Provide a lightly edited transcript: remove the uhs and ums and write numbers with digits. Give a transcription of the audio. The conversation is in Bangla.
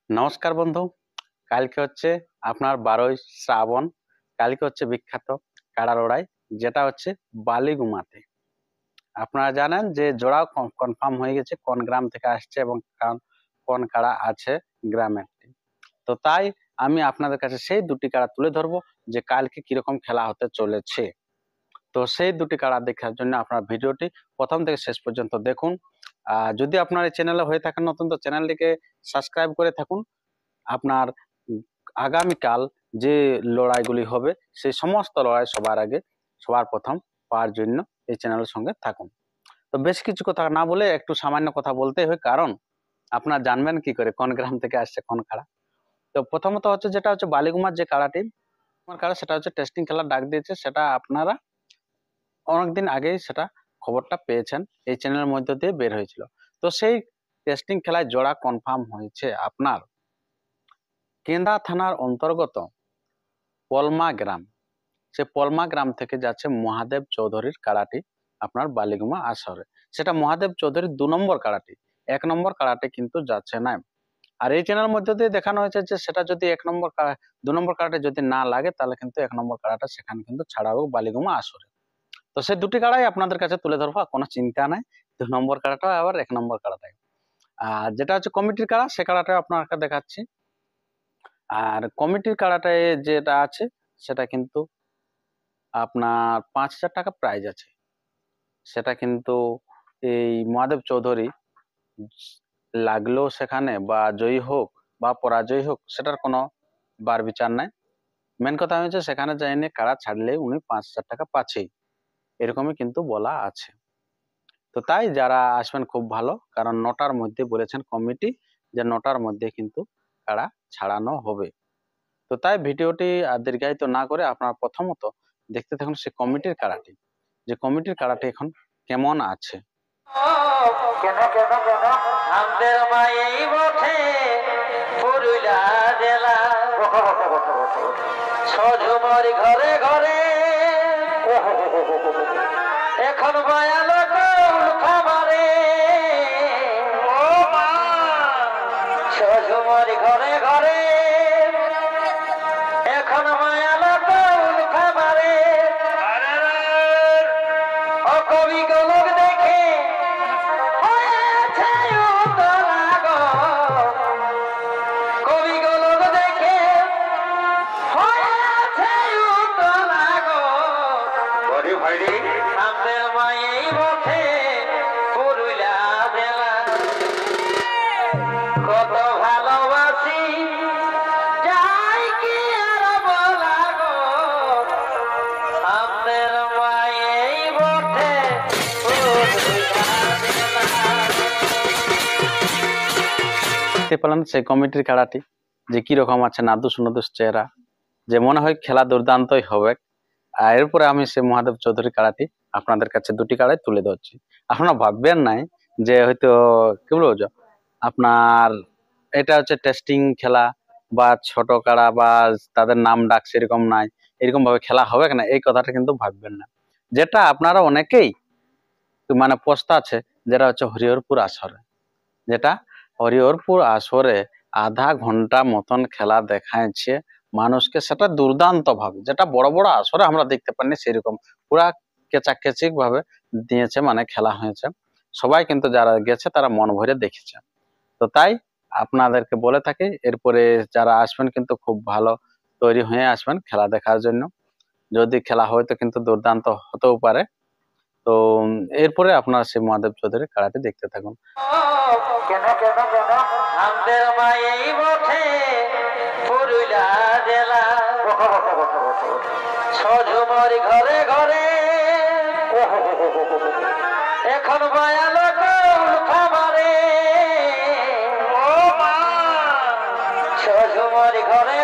নমস্কার বন্ধু। কালকে হচ্ছে আপনার 12ই শ্রাবণ। কালকে হচ্ছে বিখ্যাত কাড়া লড়াই, যেটা হচ্ছে বালিগুমাতে। আপনারা জানেন যে জোড়াও কনফার্ম হয়ে গেছে কোন গ্রাম থেকে আসছে এবং কোন কাড়া আছে গ্রামে। তো তাই আমি আপনাদের কাছে সেই দুটি কাড়া তুলে ধরবো যে কালকে কিরকম খেলা হতে চলেছে। তো সেই দুটি কাড়া দেখার জন্য আপনার ভিডিওটি প্রথম থেকে শেষ পর্যন্ত দেখুন। যদি আপনার এই চ্যানেলে হয়ে থাকেন নতুন, তো চ্যানেলটিকে সাবস্ক্রাইব করে থাকুন। আপনার আগামীকাল যে লড়াইগুলি হবে সেই সমস্ত লড়াই সবার আগে, সবার প্রথম পাওয়ার জন্য এই চ্যানেলের সঙ্গে থাকুন। তো বেশ কিছু কথা না বলে একটু সামান্য কথা বলতে হয়, কারণ আপনারা জানবেন কি করে কোন গ্রাম থেকে আসছে কোন কাড়া। তো প্রথমত হচ্ছে যেটা হচ্ছে বালিগুমার যে কাড়াটি, আমার কাড়া, সেটা হচ্ছে টেস্টিং খেলার ডাক দিয়েছে। সেটা আপনারা অনেকদিন আগেই সেটা খবরটা পেয়েছেন, এই চ্যানেলের মধ্যে দিয়ে বের হয়েছিল। তো সেই টেস্টিং খেলায় জোড়া কনফার্ম হয়েছে আপনার কেন্দা থানার অন্তর্গত পলমা গ্রাম। সে পলমা গ্রাম থেকে যাচ্ছে মহাদেব চৌধুরীর কাড়াটি আপনার বালিগুমা আসরে। সেটা মহাদেব চৌধুরীর 2 নম্বর কাড়াটি, 1 নম্বর কাড়াটি কিন্তু যাচ্ছে না। আর এই চ্যানেলের মধ্যে দিয়ে দেখানো হয়েছে যে সেটা যদি 2 নম্বর কাড়াটা যদি না লাগে, তাহলে কিন্তু 1 নম্বর কাড়াটা সেখানে কিন্তু ছাড়াবো বালিগুমা আসরে। তো সেই দুটি কাড়াই আপনাদের কাছে তুলে ধরবো, কোনো চিন্তা নাই। 2 নম্বর কাড়াটা আবার 1 নম্বর কাড়াটাই। আর যেটা হচ্ছে কমিটির কাড়া, সে কাড়াটা আপনাকে দেখাচ্ছি। আর কমিটির কাড়াটায় যেটা আছে সেটা কিন্তু আপনার 5,000 টাকা প্রাইজ আছে। সেটা কিন্তু এই মহাদেব চৌধুরী লাগলেও সেখানে বা জয়ী হোক বা পরাজয় হোক, সেটার কোনো বার বিচার নাই। মেন কথা হচ্ছে সেখানে যাইনি কাড়া ছাড়লে উনি 5,000 টাকা পাচ্ছেই, এরকমই কিন্তু বলা আছে। তো তাই যারা আসবেন খুব ভালো, কারণ 9টার মধ্যে বলেছেন কমিটি যে 9টার মধ্যে কিন্তু কাড়া ছাড়ানো হবে। তো তাই ভিডিওটি আর দীর্ঘায়িত না করে আপনার প্রথমত দেখতে থাকুন সে কমিটির কাড়াটি, যে কমিটির কাড়াটি এখন কেমন আছে। কেন কেন কেন আমাদের মায়েই বটে পুরুলিয়া জেলা সজুমর ঘরে ঘরে এখন বয়ালো খাবারে সজুমর ঘরে ঘরে এখন বয়ালো খাবারে ও কবি গোলক দেখে আমাদের মায়েই বটে পুরুলিয়া জেলা কত ভালোবাসি যাই কি আর বলা গো আমাদের মায়েই বটে দেখতে পেলেন সেই কমিটির কাড়াটি যে কি রকম আছে, নাদুস নদুস চেহারা, যে মনে হয় খেলা দুর্দান্তই হবে। আর এরপরে আমি সেই মহাদেব চৌধুরী কাড়াটি আপনাদের কাছে দুটি কাড়াই তুলে ধরছি। আপনারা ভাববেন নাই যে হয়তো কি বলবো যে আপনার এটা হচ্ছে টেস্টিং খেলা বা ছোট কাড়া বা তাদের নাম ডাক সেরকম নাই, এরকম ভাবে খেলা হবে না, এই কথাটা কিন্তু ভাববেন না। যেটা আপনারা অনেকেই মানে পোস্ট আছে, যেটা হচ্ছে হরিহরপুর আসরে, যেটা হরিহরপুর আসরে আধা ঘন্টা মতন খেলা দেখাচ্ছে মানুষকে, সেটা দুর্দান্ত ভাবে, যেটা বড় বড় আসরে আমরা দেখতে পাইনি সেরকম পুরা কেচাকেচিক ভাবে দিয়েছে, মানে খেলা হয়েছে। সবাই কিন্তু যারা গেছে তারা মন ভরে দেখেছে। তো তাই আপনাদেরকে বলে থাকি, এরপরে যারা আসবেন কিন্তু খুব ভালো তৈরি হয়ে আসবেন খেলা দেখার জন্য। যদি খেলা হয় তো কিন্তু দুর্দান্ত হতেও পারে। তো এরপরে আপনারা সেই মহাদেব চৌধুরীর খেলাটি দেখতে থাকুন। কেন কেন কেন আমাদের মায়েই বটে পুরুলিয়া জেলা সজুমর ঘরে ঘরে এখন বয়ালো খাবারে সজুমর ঘরে